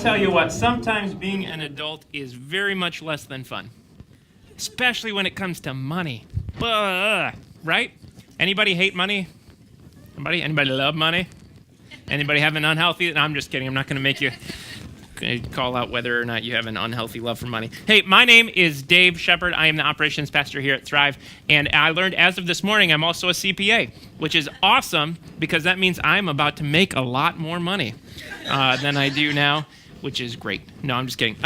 tell you what, sometimes being an adult is very much less than fun, especially when it comes to money. Right? Anybody hate money? Anybody love money? Anybody have an unhealthy? No, I'm just kidding. I'm not going to make you call out whether or not you have an unhealthy love for money. Hey, my name is Dave Shephard. I am the operations pastor here at Thrive, and I learned as of this morning I'm also a CPA, which is awesome because that means I'm about to make a lot more money than I do now, which is great. No, I'm just kidding.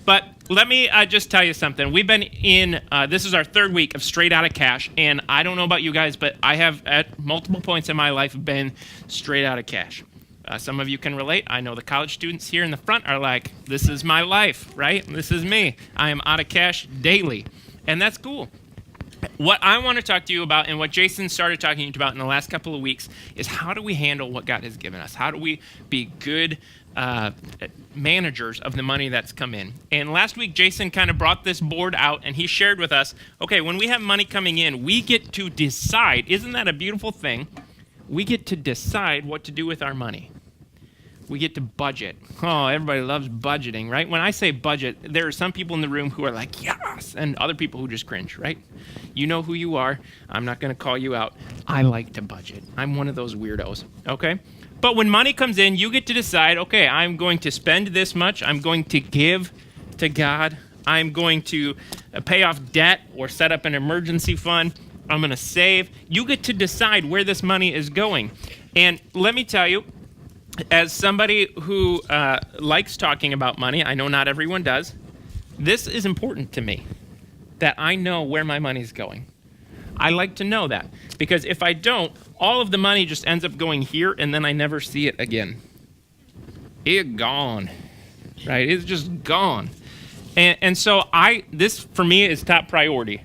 But let me just tell you something. We've been in, this is our third week of straight out of cash, and I don't know about you guys, but I have at multiple points in my life been straight out of cash. Some of you can relate. I know the college students here in the front are like, this is my life, right? This is me. I am out of cash daily, and that's cool. What I want to talk to you about and what Jason started talking to you about in the last couple of weeks is how do we handle what God has given us? How do we be good managers of the money that's come in? And last week, Jason kind of brought this board out, and he shared with us, okay, when we have money coming in, we get to decide. Isn't that a beautiful thing? We get to decide what to do with our money. We get to budget. Oh, everybody loves budgeting, right? When I say budget, there are some people in the room who are like, yes, and other people who just cringe, right? You know who you are. I'm not going to call you out. I like to budget. I'm one of those weirdos, okay? But when money comes in, you get to decide, okay, I'm going to spend this much. I'm going to give to God. I'm going to pay off debt or set up an emergency fund. I'm going to save. You get to decide where this money is going. And let me tell you, as somebody who likes talking about money, I know not everyone does, this is important to me, that I know where my money's going. I like to know that, because if I don't, all of the money just ends up going here, and then I never see it again. It's gone, right? It's just gone. And so this, for me, is top priority.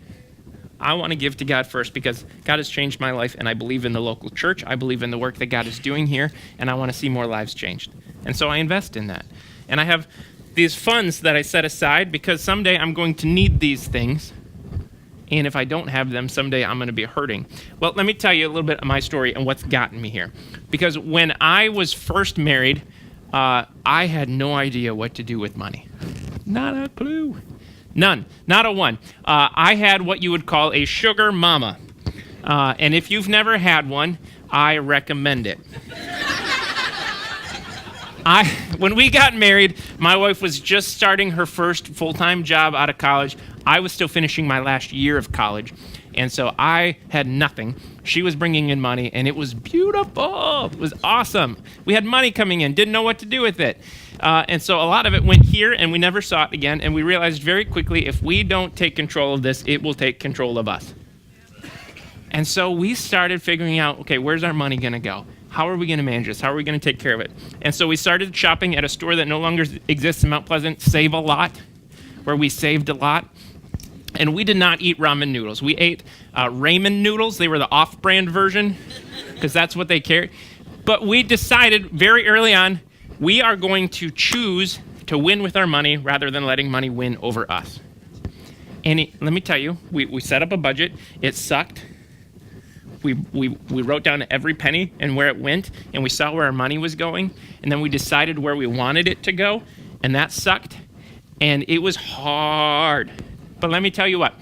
I want to give to God first because God has changed my life, and I believe in the local church. I believe in the work that God is doing here, and I want to see more lives changed. And so I invest in that. And I have these funds that I set aside because someday I'm going to need these things, and if I don't have them, someday I'm going to be hurting. Well, let me tell you a little bit of my story and what's gotten me here. Because when I was first married, I had no idea what to do with money. Not a clue. None. Not a one. I had what you would call a sugar mama. And if you've never had one, I recommend it. When we got married, my wife was just starting her first full-time job out of college. I was still finishing my last year of college. And so I had nothing. She was bringing in money, and it was beautiful. It was awesome. We had money coming in, didn't know what to do with it. And so a lot of it went here, and we never saw it again. And we realized very quickly, if we don't take control of this, it will take control of us. And so we started figuring out, okay, where's our money going to go? How are we going to manage this? How are we going to take care of it? And so we started shopping at a store that no longer exists in Mount Pleasant, Save a Lot, where we saved a lot. And we did not eat ramen noodles. We ate ramen noodles. They were the off-brand version because that's what they carried. But we decided very early on, we are going to choose to win with our money rather than letting money win over us. And let me tell you, we set up a budget. It sucked. We wrote down every penny and where it went, and we saw where our money was going. And then we decided where we wanted it to go, and that sucked. And it was hard. But let me tell you what,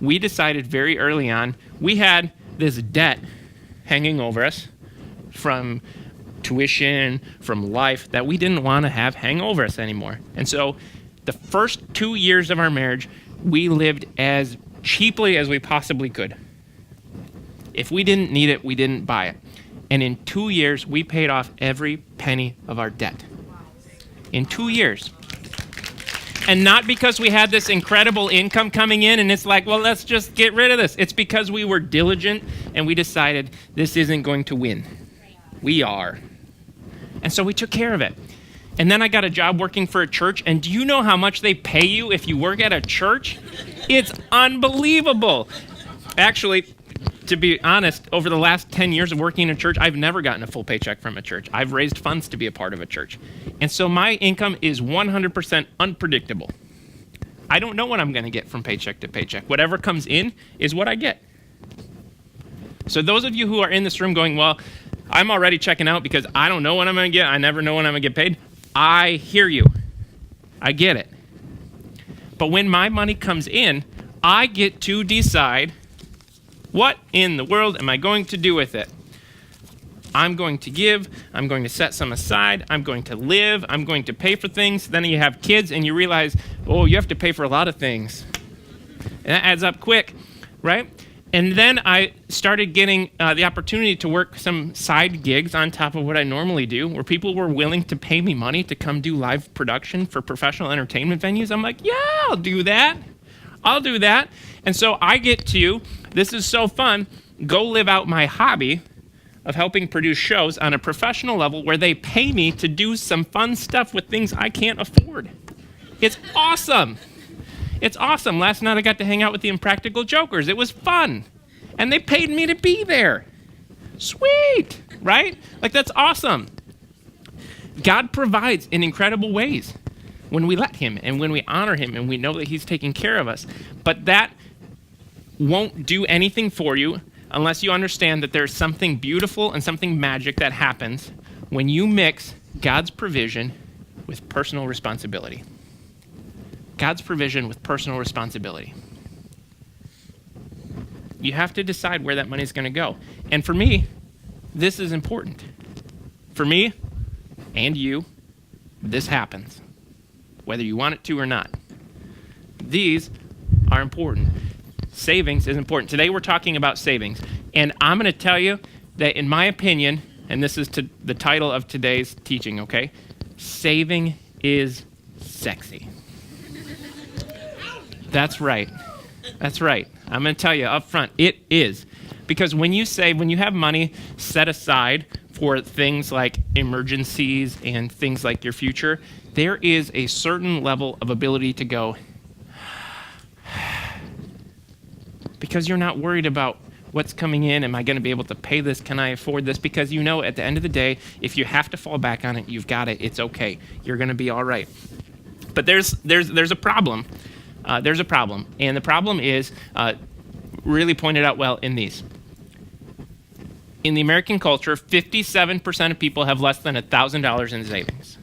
we decided very early on, we had this debt hanging over us from tuition, from life, that we didn't want to have hang over us anymore. And so the first 2 years of our marriage, we lived as cheaply as we possibly could. If we didn't need it, we didn't buy it. And in 2 years, we paid off every penny of our debt. In 2 years. And not because we had this incredible income coming in and it's like, well, let's just get rid of this. It's because we were diligent and we decided this isn't going to win. We are. And so we took care of it. And then I got a job working for a church. And do you know how much they pay you if you work at a church? It's unbelievable. Actually, to be honest, over the last 10 years of working in a church, I've never gotten a full paycheck from a church. I've raised funds to be a part of a church. And so my income is 100% unpredictable. I don't know what I'm going to get from paycheck to paycheck. Whatever comes in is what I get. So those of you who are in this room going, well, I'm already checking out because I don't know when I'm going to get, I never know when I'm going to get paid. I hear you. I get it. But when my money comes in, I get to decide what in the world am I going to do with it. I'm going to give, I'm going to set some aside, I'm going to live, I'm going to pay for things. Then you have kids and you realize, oh, you have to pay for a lot of things. And that adds up quick, right? And then I started getting the opportunity to work some side gigs on top of what I normally do, where people were willing to pay me money to come do live production for professional entertainment venues. I'm like, yeah, I'll do that. I'll do that. And so I get to, this is so fun, go live out my hobby of helping produce shows on a professional level where they pay me to do some fun stuff with things I can't afford. It's awesome. It's awesome. Last night I got to hang out with the Impractical Jokers. It was fun. And they paid me to be there. Sweet, right? Like, that's awesome. God provides in incredible ways when we let him and when we honor him and we know that he's taking care of us. But that won't do anything for you unless you understand that there's something beautiful and something magic that happens when you mix God's provision with personal responsibility. God's provision with personal responsibility. You have to decide where that money is going to go. And for me, this is important. For me and you, this happens, whether you want it to or not. These are important. Savings is important. Today we're talking about savings. And I'm going to tell you that in my opinion, and this is the title of today's teaching, okay? Saving is sexy. That's right. That's right. I'm going to tell you up front, it is. Because when you have money set aside for things like emergencies and things like your future, there is a certain level of ability to go, because you're not worried about what's coming in. Am I going to be able to pay this? Can I afford this? Because you know at the end of the day, if you have to fall back on it, you've got it. It's okay. You're going to be all right. But there's a problem. There's a problem. And the problem is really pointed out well in these. In the American culture, 57% of people have less than $1,000 in savings.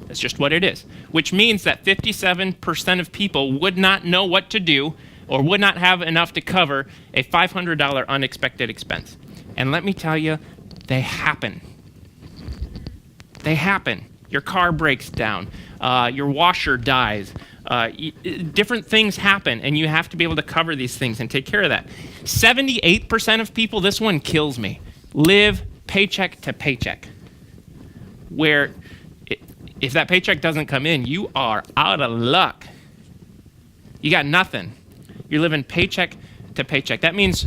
That's just what it is. Which means that 57% of people would not know what to do or would not have enough to cover a $500 unexpected expense. And let me tell you, they happen. They happen. Your car breaks down. Your washer dies. Different things happen, and you have to be able to cover these things and take care of that. 78% of people, this one kills me, live paycheck to paycheck, where if that paycheck doesn't come in, you are out of luck. You got nothing. You're living paycheck to paycheck. That means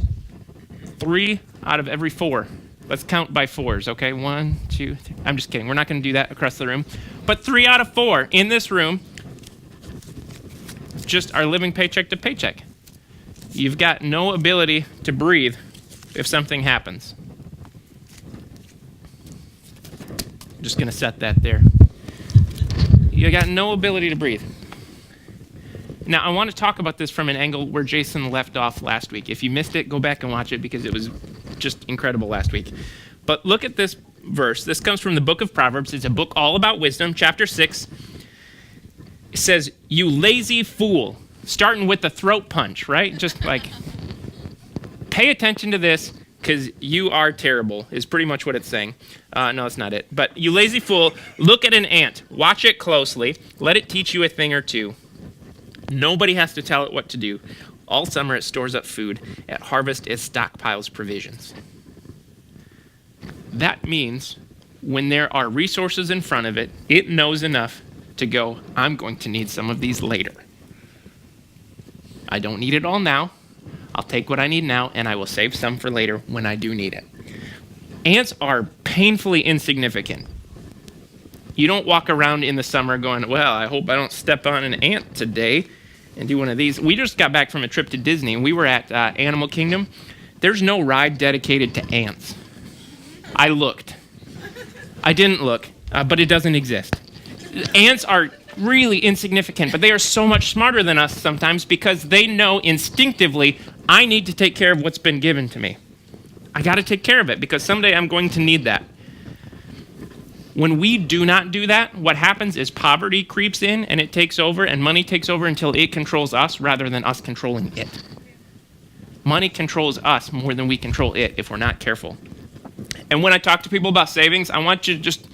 3 out of every 4. Let's count by 4s, okay? 1, 2, 3. I'm just kidding. We're not going to do that across the room. But 3 out of 4 in this room just are living paycheck to paycheck. You've got no ability to breathe if something happens. I'm just going to set that there. You got no ability to breathe. Now, I want to talk about this from an angle where Jason left off last week. If you missed it, go back and watch it because it was just incredible last week. But look at this verse. This comes from the book of Proverbs. It's a book all about wisdom. Chapter 6. It says, "You lazy fool," starting with the throat punch, right? Just like, pay attention to this because you are terrible is pretty much what it's saying. No, that's not it. But "You lazy fool, look at an ant. Watch it closely. Let it teach you a thing or two. Nobody has to tell it what to do. All summer it stores up food. At harvest it stockpiles provisions." That means when there are resources in front of it, it knows enough to go, I'm going to need some of these later. I don't need it all now. I'll take what I need now, and I will save some for later when I do need it. Ants are painfully insignificant. You don't walk around in the summer going, well, I hope I don't step on an ant today and do one of these. We just got back from a trip to Disney, and we were at Animal Kingdom. There's no ride dedicated to ants. I looked. I didn't look, but it doesn't exist. Ants are really insignificant, but they are so much smarter than us sometimes because they know instinctively, I need to take care of what's been given to me. I got to take care of it because someday I'm going to need that. When we do not do that, what happens is poverty creeps in and it takes over, and money takes over until it controls us rather than us controlling it. Money controls us more than we control it if we're not careful. And when I talk to people about savings, I want you to just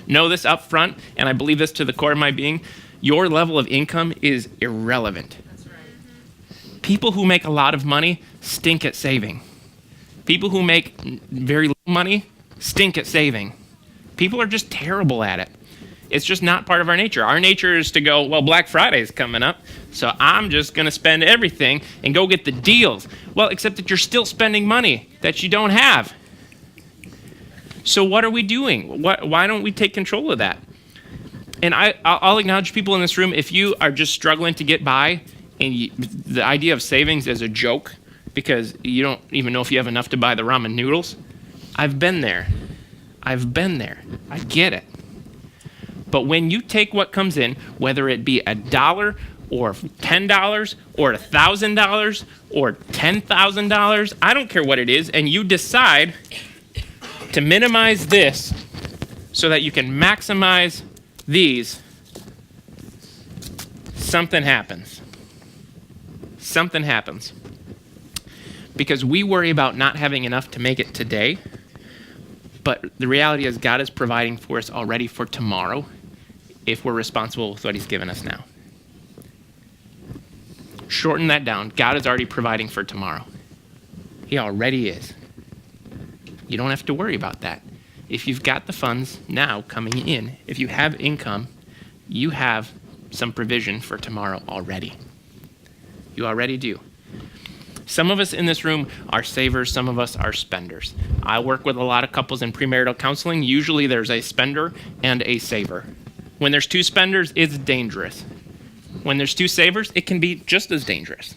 know this up front, and I believe this to the core of my being. Your level of income is irrelevant. People who make a lot of money stink at saving. People who make very little money stink at saving. People are just terrible at it. It's just not part of our nature. Our nature is to go, well, Black Friday is coming up, so I'm just going to spend everything and go get the deals. Well, except that you're still spending money that you don't have. So what are we doing? Why don't we take control of that? And I'll acknowledge people in this room, if you are just struggling to get by, and the idea of savings is a joke because you don't even know if you have enough to buy the ramen noodles. I've been there. I get it. But when you take what comes in, whether it be $1 or $10 or $1,000 or $10,000, I don't care what it is, and you decide to minimize this so that you can maximize these, something happens. Something happens. Because we worry about not having enough to make it today, but the reality is God is providing for us already for tomorrow if we're responsible with what he's given us now. Shorten that down. God is already providing for tomorrow. He already is. You don't have to worry about that. If you've got the funds now coming in, if you have income, you have some provision for tomorrow already. You already do. Some of us in this room are savers, some of us are spenders. I work with a lot of couples in premarital counseling. Usually there's a spender and a saver. When there's two spenders, it's dangerous. When there's two savers, it can be just as dangerous.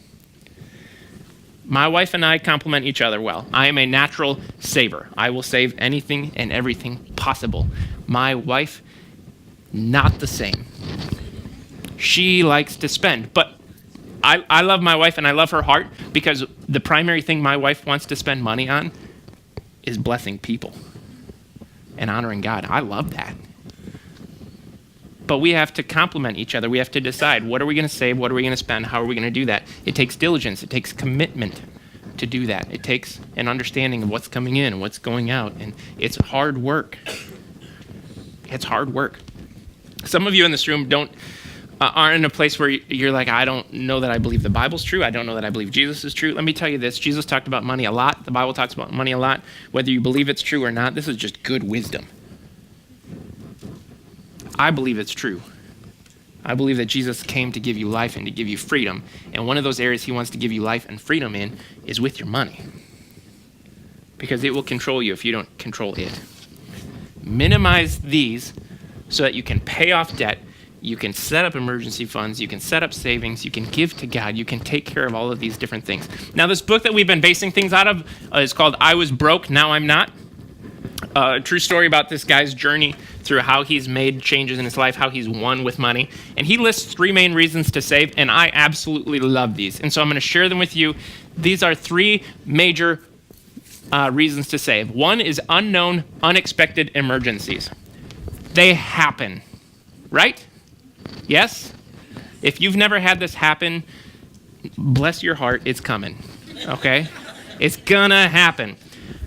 My wife and I complement each other well. I am a natural saver. I will save anything and everything possible. My wife, not the same. She likes to spend, but I love my wife and I love her heart because the primary thing my wife wants to spend money on is blessing people and honoring God. I love that. But we have to complement each other. We have to decide, what are we going to save? What are we going to spend? How are we going to do that? It takes diligence. It takes commitment to do that. It takes an understanding of what's coming in and what's going out. And it's hard work. It's hard work. Some of you in this room aren't in a place where you're like, I don't know that I believe the Bible's true. I don't know that I believe Jesus is true. Let me tell you this. Jesus talked about money a lot. The Bible talks about money a lot. Whether you believe it's true or not, this is just good wisdom. I believe it's true. I believe that Jesus came to give you life and to give you freedom. And one of those areas he wants to give you life and freedom in is with your money. Because it will control you if you don't control it. Minimize these so that you can pay off debt. You can set up emergency funds, you can set up savings, you can give to God, you can take care of all of these different things. Now, this book that we've been basing things out of is called I Was Broke, Now I'm Not. A true story about this guy's journey through how he's made changes in his life, how he's won with money. And he lists 3 main reasons to save, and I absolutely love these. And so I'm going to share them with you. These are 3 major reasons to save. One is unknown, unexpected emergencies. They happen, right? Yes? If you've never had this happen, bless your heart, it's coming, okay? It's gonna happen.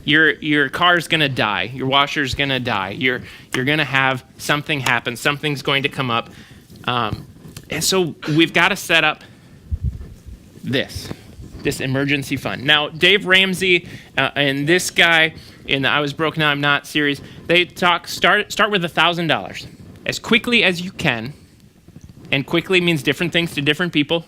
Your car's gonna die. Your washer's gonna die. You're gonna have something happen. Something's going to come up. And so we've got to set up this emergency fund. Now, Dave Ramsey and this guy in the I Was Broke, Now I'm Not series, they start with $1,000 as quickly as you can. And quickly means different things to different people.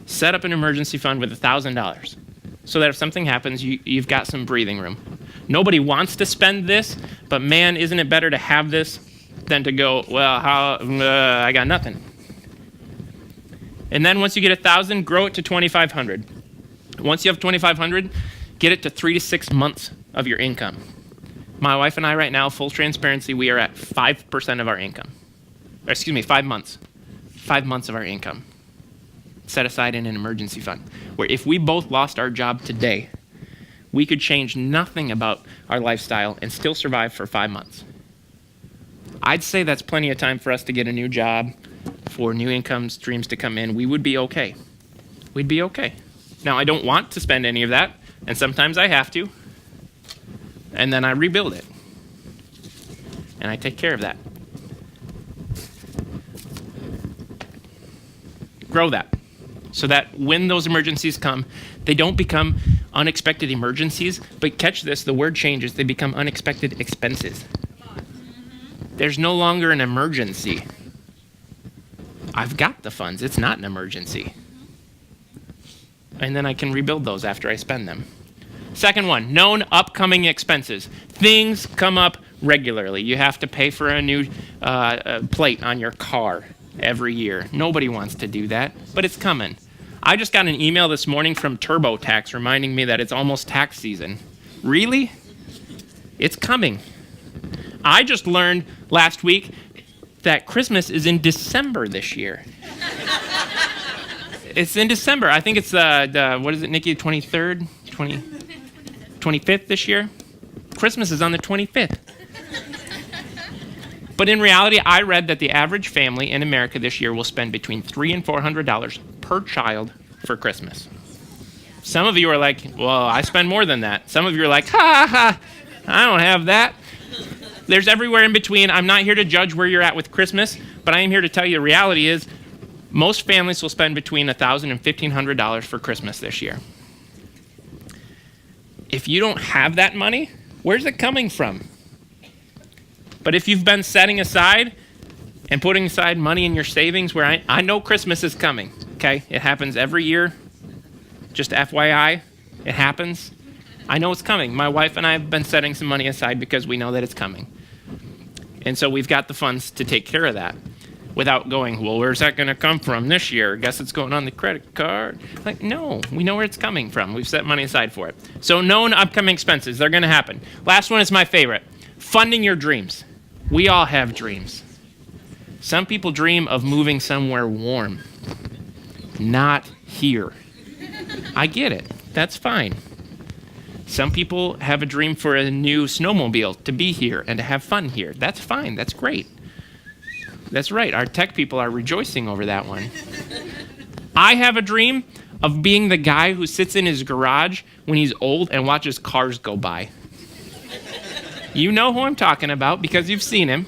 Set up an emergency fund with $1,000 so that if something happens, you've got some breathing room. Nobody wants to spend this, but man, isn't it better to have this than to go, well, I got nothing. And then once you get 1,000, grow it to 2,500. Once you have 2,500, get it to 3 to 6 months of your income. My wife and I right now, full transparency, we are at 5% of our income. 5 months. 5 months of our income set aside in an emergency fund, where if we both lost our job today, we could change nothing about our lifestyle and still survive for 5 months. I'd say that's plenty of time for us to get a new job, for new income streams to come in. We would be okay. We'd be okay. Now, I don't want to spend any of that, and sometimes I have to, and then I rebuild it, and I take care of that. Grow that so that when those emergencies come, they don't become unexpected emergencies, but catch this, the word changes, they become unexpected expenses. There's no longer an emergency. I've got the funds, it's not an emergency. And then I can rebuild those after I spend them. Second one, known upcoming expenses. Things come up regularly. You have to pay for a new plate on your car every year. Nobody wants to do that, but it's coming. I just got an email this morning from TurboTax reminding me that it's almost tax season. Really? It's coming. I just learned last week that Christmas is in December this year. It's in December. I think it's the what is it, Nikki, 23rd? 25th this year? Christmas is on the 25th. But in reality, I read that the average family in America this year will spend between $300 and $400 per child for Christmas. Some of you are like, well, I spend more than that. Some of you are like, ha, I don't have that. There's everywhere in between. I'm not here to judge where you're at with Christmas, but I am here to tell you the reality is most families will spend between $1,000 and $1,500 for Christmas this year. If you don't have that money, where's it coming from? But if you've been setting aside and putting aside money in your savings where I know Christmas is coming, okay? It happens every year. Just FYI, it happens. I know it's coming. My wife and I have been setting some money aside because we know that it's coming. And so we've got the funds to take care of that without going, well, where's that going to come from this year? I guess it's going on the credit card. Like, no, we know where it's coming from. We've set money aside for it. So known upcoming expenses, they're going to happen. Last one is my favorite. Funding your dreams. We all have dreams. Some people dream of moving somewhere warm. Not here. I get it. That's fine. Some people have a dream for a new snowmobile to be here and to have fun here. That's fine. That's great. That's right. Our tech people are rejoicing over that one. I have a dream of being the guy who sits in his garage when he's old and watches cars go by. You know who I'm talking about because you've seen him.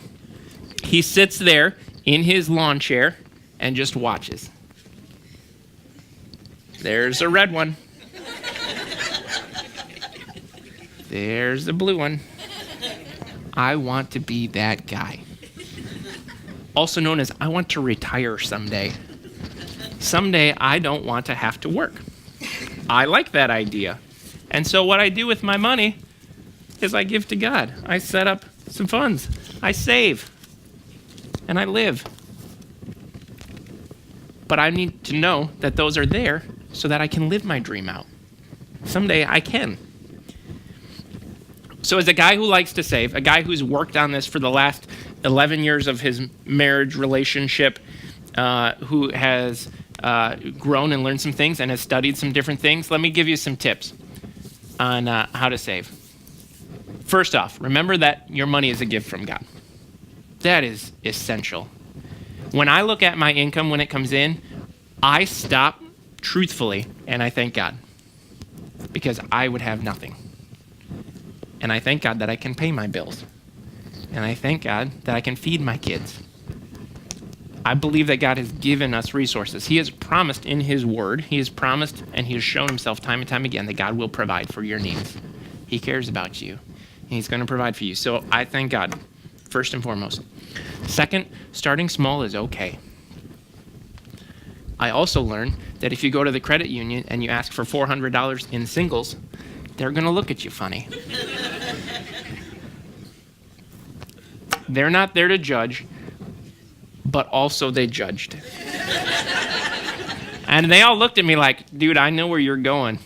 He sits there in his lawn chair and just watches. There's a red one. There's the blue one. I want to be that guy. Also known as I want to retire someday. Someday I don't want to have to work. I like that idea. And so what I do with my money is I give to God. I set up some funds. I save. And I live. But I need to know that those are there so that I can live my dream out. Someday I can. So as a guy who likes to save, a guy who's worked on this for the last 11 years of his marriage relationship, who has grown and learned some things and has studied some different things, let me give you some tips on how to save. First off, remember that your money is a gift from God. That is essential. When I look at my income when it comes in, I stop truthfully and I thank God because I would have nothing. And I thank God that I can pay my bills. And I thank God that I can feed my kids. I believe that God has given us resources. He has promised in his word, he has promised and he has shown himself time and time again that God will provide for your needs. He cares about you. And he's going to provide for you. So I thank God, first and foremost. Second, starting small is okay. I also learned that if you go to the credit union and you ask for $400 in singles, they're going to look at you funny. They're not there to judge, but also they judged. And they all looked at me like, dude, I know where you're going.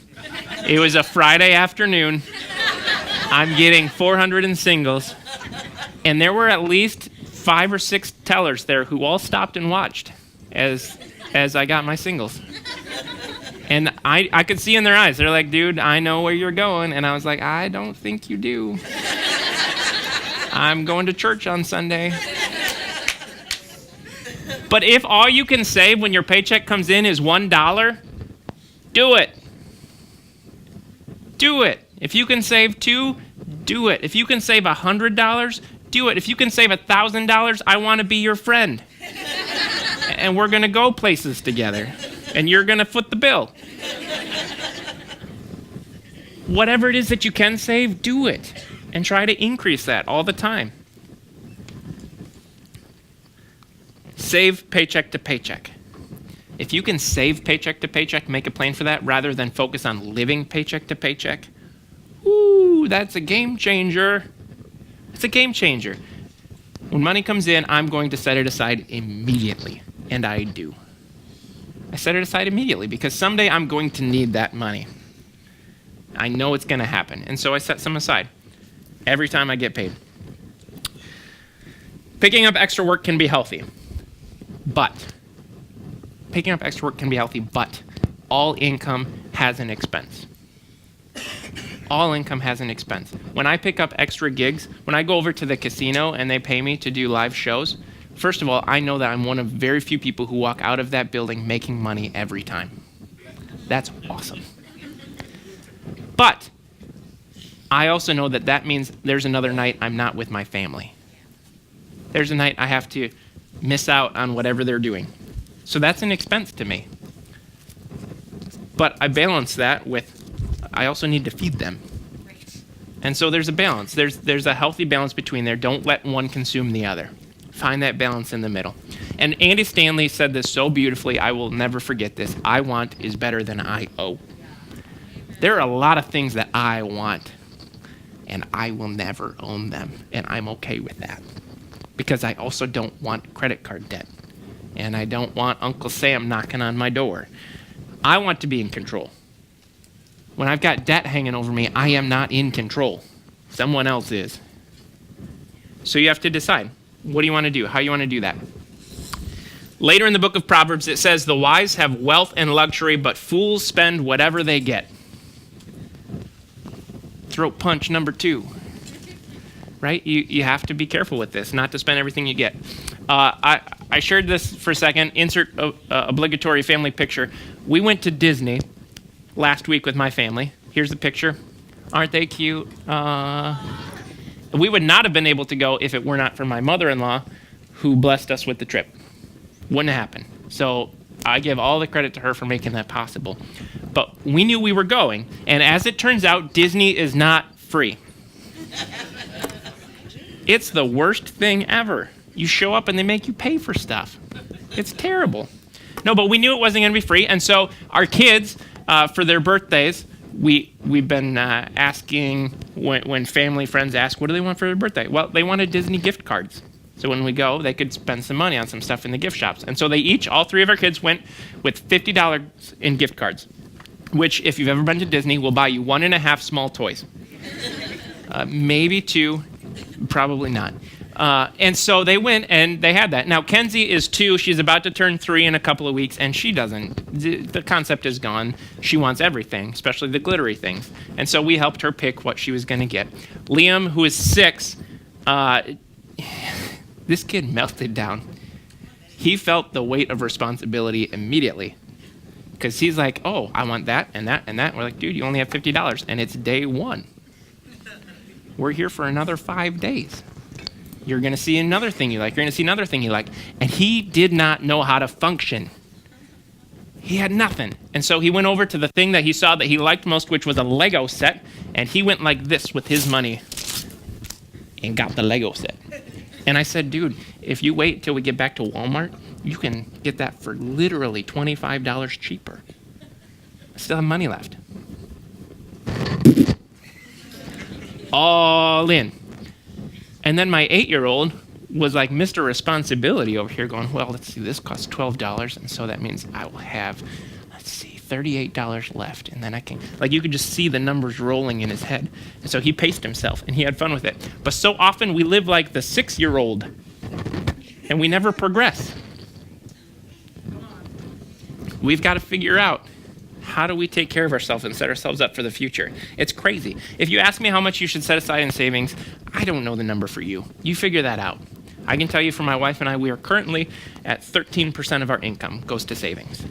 It was a Friday afternoon. I'm getting 400 in singles. And there were at least 5 or 6 tellers there who all stopped and watched as I got my singles. And I could see in their eyes, they're like, dude, I know where you're going. And I was like, I don't think you do. I'm going to church on Sunday. But if all you can save when your paycheck comes in is $1, do it. Do it. If you can save $2, do it. If you can save $100, do it. If you can save $1,000, I want to be your friend. And we're going to go places together. And you're going to foot the bill. Whatever it is that you can save, do it. And try to increase that all the time. Save paycheck to paycheck. If you can save paycheck to paycheck, make a plan for that rather than focus on living paycheck to paycheck, ooh, that's a game changer. It's a game changer. When money comes in, I'm going to set it aside immediately. And I do. I set it aside immediately because someday I'm going to need that money. I know it's going to happen. And so I set some aside every time I get paid. Picking up extra work can be healthy. But all income has an expense. All income has an expense. When I pick up extra gigs, when I go over to the casino and they pay me to do live shows, first of all, I know that I'm one of very few people who walk out of that building making money every time. That's awesome. But I also know that that means there's another night I'm not with my family. There's a night I have to miss out on whatever they're doing. So that's an expense to me. But I balance that with, I also need to feed them. And so there's a balance. There's a healthy balance between there. Don't let one consume the other. Find that balance in the middle. And Andy Stanley said this so beautifully, I will never forget this. I want is better than I owe. There are a lot of things that I want, and I will never own them, and I'm okay with that. Because I also don't want credit card debt, and I don't want Uncle Sam knocking on my door. I want to be in control. When I've got debt hanging over me, I am not in control. Someone else is. So you have to decide, what do you want to do? How you want to do that? Later in the book of Proverbs, it says, the wise have wealth and luxury, but fools spend whatever they get. Throat punch number 2. Right? You have to be careful with this, not to spend everything you get. I shared this for a second. Insert obligatory family picture. We went to Disney last week with my family. Here's the picture. Aren't they cute? We would not have been able to go if it were not for my mother-in-law, who blessed us with the trip. Wouldn't happen. So I give all the credit to her for making that possible. But we knew we were going, and as it turns out, Disney is not free. It's the worst thing ever. You show up and they make you pay for stuff. It's terrible. No, but we knew it wasn't going to be free, and so our kids, for their birthdays, we've been asking when family friends ask, what do they want for their birthday? Well, they wanted Disney gift cards. So when we go, they could spend some money on some stuff in the gift shops. And so they each, all 3 of our kids, went with $50 in gift cards, which, if you've ever been to Disney, will buy you 1.5 small toys. Maybe 2, probably not. And so they went and they had that. Now, Kenzie is 2. She's about to turn 3 in a couple of weeks, and she doesn't. The concept is gone. She wants everything, especially the glittery things. And so we helped her pick what she was going to get. Liam, who is 6, this kid melted down. He felt the weight of responsibility immediately. Because he's like, oh, I want that and that and that. We're like, dude, you only have $50, and it's day 1. We're here for another 5 days. You're going to see another thing you like. You're going to see another thing you like. And he did not know how to function. He had nothing. And so he went over to the thing that he saw that he liked most, which was a Lego set. And he went like this with his money and got the Lego set. And I said, dude, if you wait till we get back to Walmart, you can get that for literally $25 cheaper. I still have money left. All in. And then my 8-year-old was like Mr. Responsibility over here going, well, let's see, this costs $12. And so that means I will have, let's see, $38 left. And then I can, like, you could just see the numbers rolling in his head. And so he paced himself and he had fun with it. But so often we live like the 6-year-old and we never progress. We've got to figure out, how do we take care of ourselves and set ourselves up for the future? It's crazy. If you ask me how much you should set aside in savings, I don't know the number for you. You figure that out. I can tell you for my wife and I, we are currently at 13% of our income goes to savings.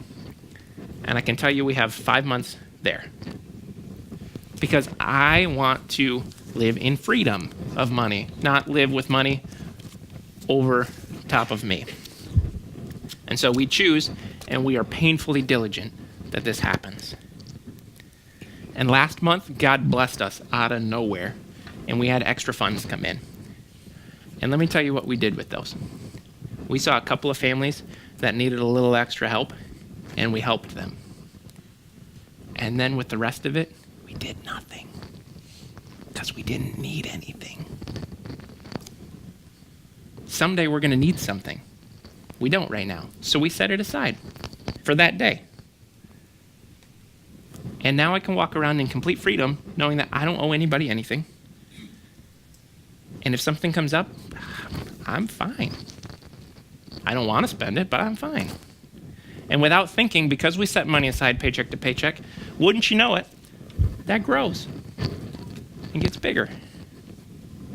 And I can tell you we have 5 months there. Because I want to live in freedom of money, not live with money over top of me. And so we choose, and we are painfully diligent that this happens. And last month, God blessed us out of nowhere, and we had extra funds come in. And let me tell you what we did with those. We saw a couple of families that needed a little extra help, and we helped them. And then with the rest of it, we did nothing because we didn't need anything. Someday we're going to need something. We don't right now. So we set it aside for that day. And now I can walk around in complete freedom knowing that I don't owe anybody anything. And if something comes up, I'm fine. I don't want to spend it, but I'm fine. And without thinking, because we set money aside paycheck to paycheck, wouldn't you know it, that grows and gets bigger.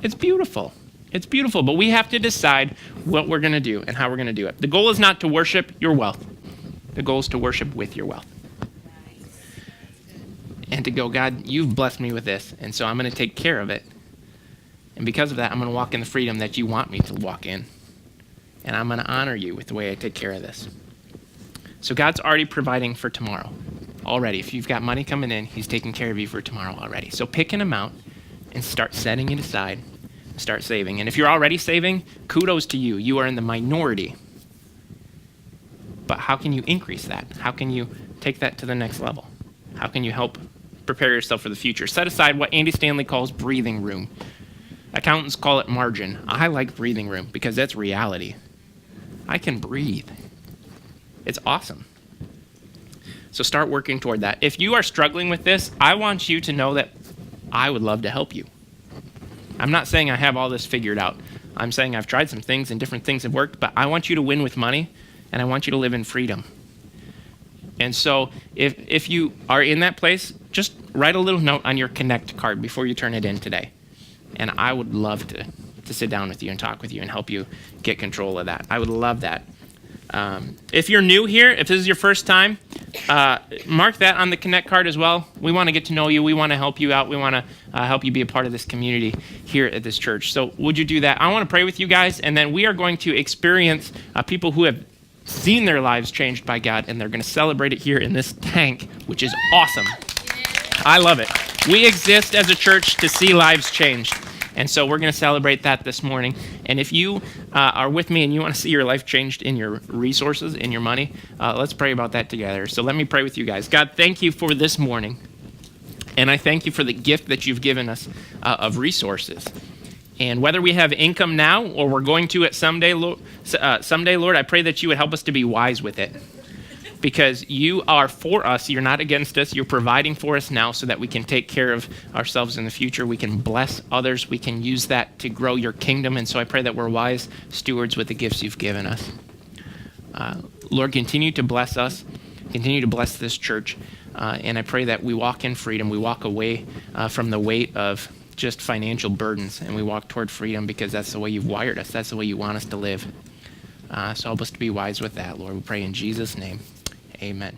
It's beautiful. It's beautiful, but we have to decide what we're going to do and how we're going to do it. The goal is not to worship your wealth. The goal is to worship with your wealth. And to go, God, you've blessed me with this, and so I'm going to take care of it. And because of that, I'm going to walk in the freedom that you want me to walk in. And I'm going to honor you with the way I take care of this. So God's already providing for tomorrow. Already. If you've got money coming in, he's taking care of you for tomorrow already. So pick an amount and start setting it aside. Start saving. And if you're already saving, kudos to you. You are in the minority. But how can you increase that? How can you take that to the next level? How can you help prepare yourself for the future? Set aside what Andy Stanley calls breathing room. Accountants call it margin. I like breathing room because that's reality. I can breathe. It's awesome. So start working toward that. If you are struggling with this, I want you to know that I would love to help you. I'm not saying I have all this figured out. I'm saying I've tried some things and different things have worked, but I want you to win with money and I want you to live in freedom. And so if you are in that place, just write a little note on your Connect card before you turn it in today. And I would love to sit down with you and talk with you and help you get control of that. I would love that. If you're new here, if this is your first time, mark that on the Connect card as well. We want to get to know you. We want to help you out. We want to help you be a part of this community here at this church. So would you do that? I want to pray with you guys, and then we are going to experience people who have seen their lives changed by God, and they're going to celebrate it here in this tank, which is awesome. I love it. We exist as a church to see lives changed. And so we're going to celebrate that this morning. And if you are with me and you want to see your life changed in your resources, in your money, let's pray about that together. So let me pray with you guys. God, thank you for this morning. And I thank you for the gift that you've given us of resources. And whether we have income now or we're going to it someday, Lord, I pray that you would help us to be wise with it. Because you are for us, you're not against us, you're providing for us now so that we can take care of ourselves in the future. We can bless others, we can use that to grow your kingdom, and so I pray that we're wise stewards with the gifts you've given us. Lord, continue to bless us, continue to bless this church, and I pray that we walk in freedom, we walk away from the weight of just financial burdens, and we walk toward freedom because that's the way you've wired us, that's the way you want us to live. So help us to be wise with that, Lord. We pray in Jesus' name. Amen.